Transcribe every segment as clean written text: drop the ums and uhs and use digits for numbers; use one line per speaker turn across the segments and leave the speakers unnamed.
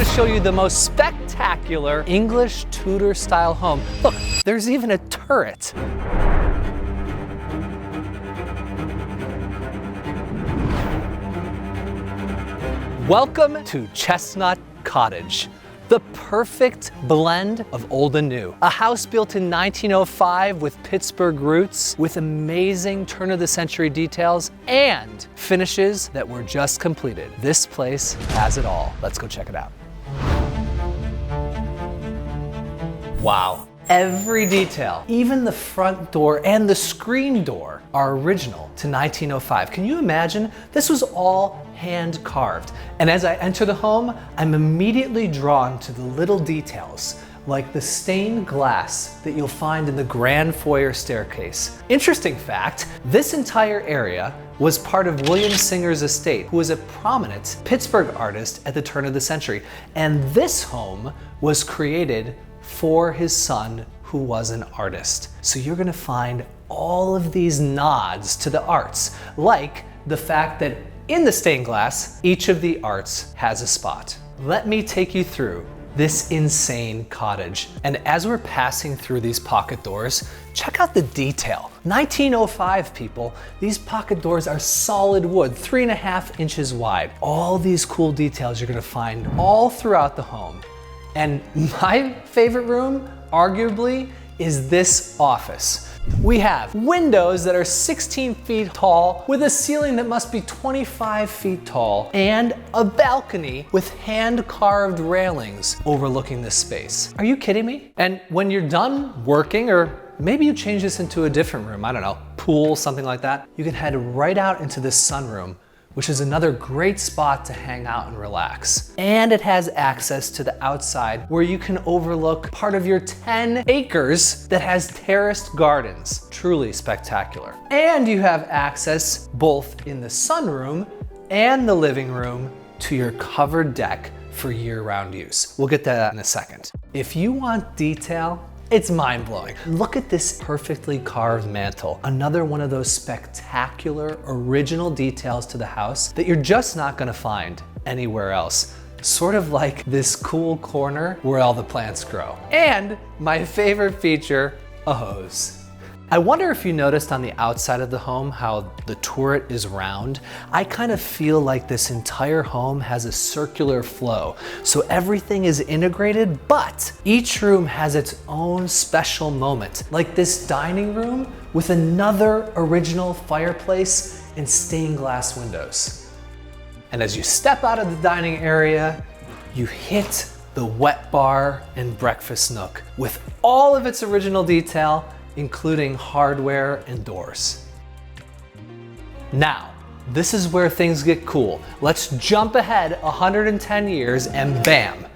to show you the most spectacular English Tudor style home. Look, there's even a turret. Welcome to Chestnut Cottage, the perfect blend of old and new. A house built in 1905 with Pittsburgh roots, with amazing turn-of-the-century details and finishes that were just completed. This place has it all. Let's go check it out. Wow. Every detail, even the front door and the screen door, are original to 1905. Can you imagine? This was all hand carved. And as I enter the home, I'm immediately drawn to the little details, like the stained glass that you'll find in the grand foyer staircase. Interesting fact, this entire area was part of William Singer's estate, who was a prominent Pittsburgh artist at the turn of the century. And this home was created for his son, who was an artist. So you're gonna find all of these nods to the arts, like the fact that in the stained glass, each of the arts has a spot. Let me take you through this insane cottage. And as we're passing through these pocket doors, check out the detail. 1905, people. These pocket doors are solid wood, 3.5 inches wide. All these cool details you're gonna find all throughout the home. And my favorite room, arguably, is this office. We have windows that are 16 feet tall with a ceiling that must be 25 feet tall and a balcony with hand-carved railings overlooking this space. Are you kidding me? And when you're done working, or maybe you change this into a different room, I don't know, pool, something like that, you can head right out into this sunroom, which is another great spot to hang out and relax. And it has access to the outside where you can overlook part of your 10 acres that has terraced gardens. Truly spectacular. And you have access both in the sunroom and the living room to your covered deck for year-round use. We'll get to that in a second. If you want detail, it's mind-blowing. Look at this perfectly carved mantle. Another one of those spectacular original details to the house that you're just not gonna find anywhere else. Sort of like this cool corner where all the plants grow. And my favorite feature, a hose. I wonder if you noticed on the outside of the home how the turret is round. I kind of feel like this entire home has a circular flow. So everything is integrated, but each room has its own special moment. Like this dining room with another original fireplace and stained glass windows. And as you step out of the dining area, you hit the wet bar and breakfast nook with all of its original detail, including hardware and doors. Now, this is where things get cool. Let's jump ahead 110 years and bam,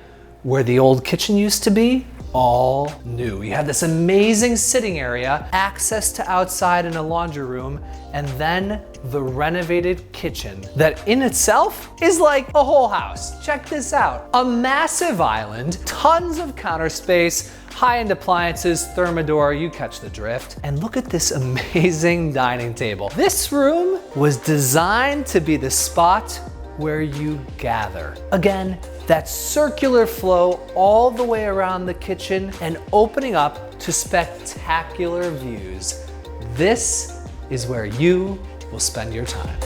where the old kitchen used to be, all new. You have this amazing sitting area, access to outside and a laundry room, and then the renovated kitchen that in itself is like a whole house. Check this out. A massive island, tons of counter space, high-end appliances, thermidor, you catch the drift. And look at this amazing dining table. This room was designed to be the spot where you gather. Again, that circular flow all the way around the kitchen and opening up to spectacular views. This is where you will spend your time.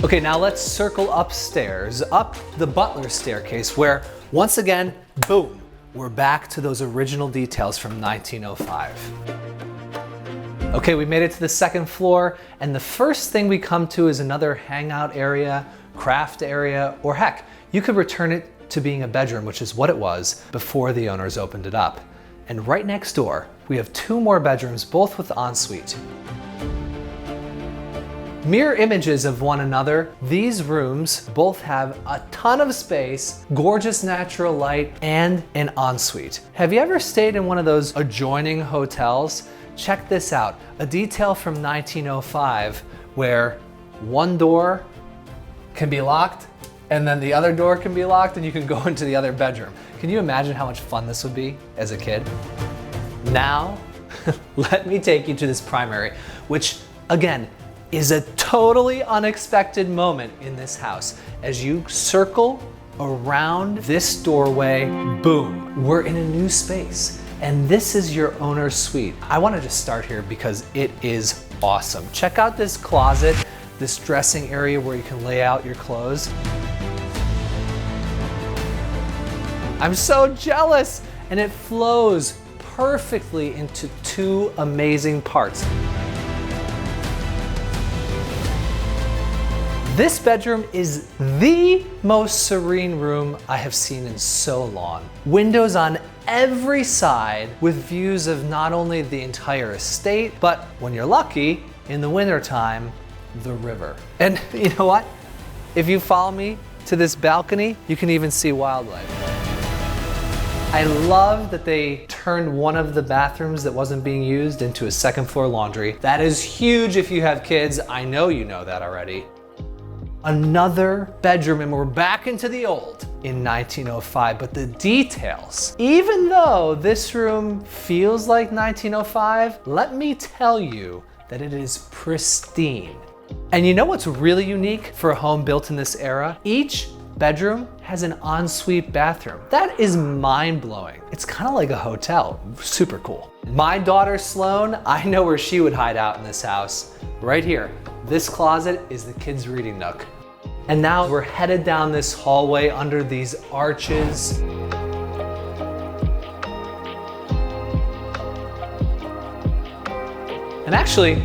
Okay, now let's circle upstairs, up the butler's staircase, where once again, boom, we're back to those original details from 1905. Okay, we made it to the second floor, and the first thing we come to is another hangout area, craft area, or heck, you could return it to being a bedroom, which is what it was before the owners opened it up. And right next door, we have 2 more bedrooms, both with ensuite. Mirror images of one another, these rooms both have a ton of space, gorgeous natural light, and an ensuite. Have you ever stayed in one of those adjoining hotels? Check this out, a detail from 1905 where one door can be locked and then the other door can be locked and you can go into the other bedroom. Can you imagine how much fun this would be as a kid? Now, let me take you to this primary, which again, is a totally unexpected moment in this house. As you circle around this doorway, boom, we're in a new space. And this is your owner's suite. I wanted to start here because it is awesome. Check out this closet, this dressing area where you can lay out your clothes. I'm so jealous! And it flows perfectly into two amazing parts. This bedroom is the most serene room I have seen in so long. Windows on every side with views of not only the entire estate, but when you're lucky, in the wintertime, the river. And you know what? If you follow me to this balcony, you can even see wildlife. I love that they turned one of the bathrooms that wasn't being used into a second floor laundry. That is huge if you have kids. I know you know that already. Another bedroom, and we're back into the old in 1905, but the details. Even though this room feels like 1905, let me tell you that it is pristine. And you know what's really unique for a home built in this era? Each bedroom has an ensuite bathroom. That is mind-blowing. It's kind of like a hotel, super cool. My daughter Sloan, I know where she would hide out in this house, right here. This closet is the kids' reading nook. And now we're headed down this hallway under these arches. And actually,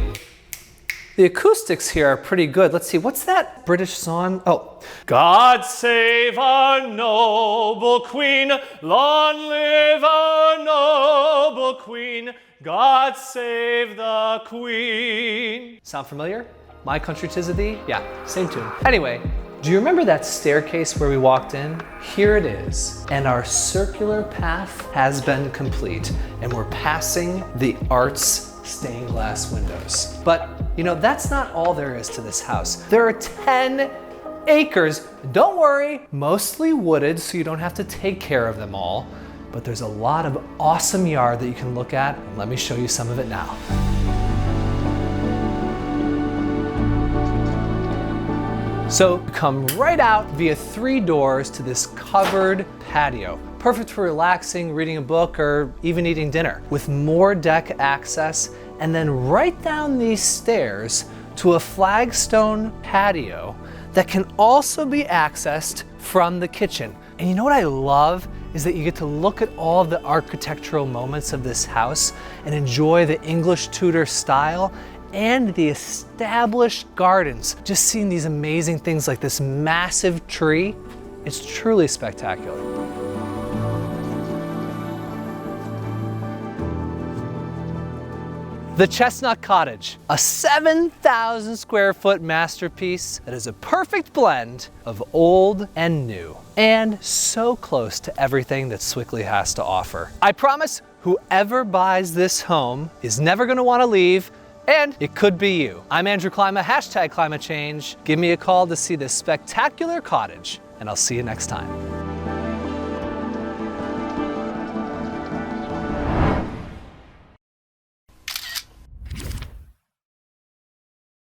the acoustics here are pretty good. Let's see, what's that British song? Oh, God save our noble queen, long live our noble queen, God save the queen. Sound familiar? My Country 'Tis of Thee? Yeah, same tune. Anyway, do you remember that staircase where we walked in? Here it is. And our circular path has been complete. And we're passing the Arts stained glass windows. But you know, that's not all there is to this house. There are 10 acres. Don't worry, mostly wooded, so you don't have to take care of them all. But there's a lot of awesome yard that you can look at. Let me show you some of it now. So come right out via 3 doors to this covered patio. Perfect for relaxing, reading a book, or even eating dinner. With more deck access, and then right down these stairs to a flagstone patio that can also be accessed from the kitchen. And you know what I love is that you get to look at all of the architectural moments of this house and enjoy the English Tudor style and the established gardens. Just seeing these amazing things like this massive tree, it's truly spectacular. The Chestnut Cottage, a 7,000 square foot masterpiece that is a perfect blend of old and new, and so close to everything that Sewickley has to offer. I promise whoever buys this home is never gonna wanna leave, and it could be you. I'm 𝐸ℐ𝐸𝐺, #ClimateChange. Give me a call to see this spectacular cottage, and I'll see you next time.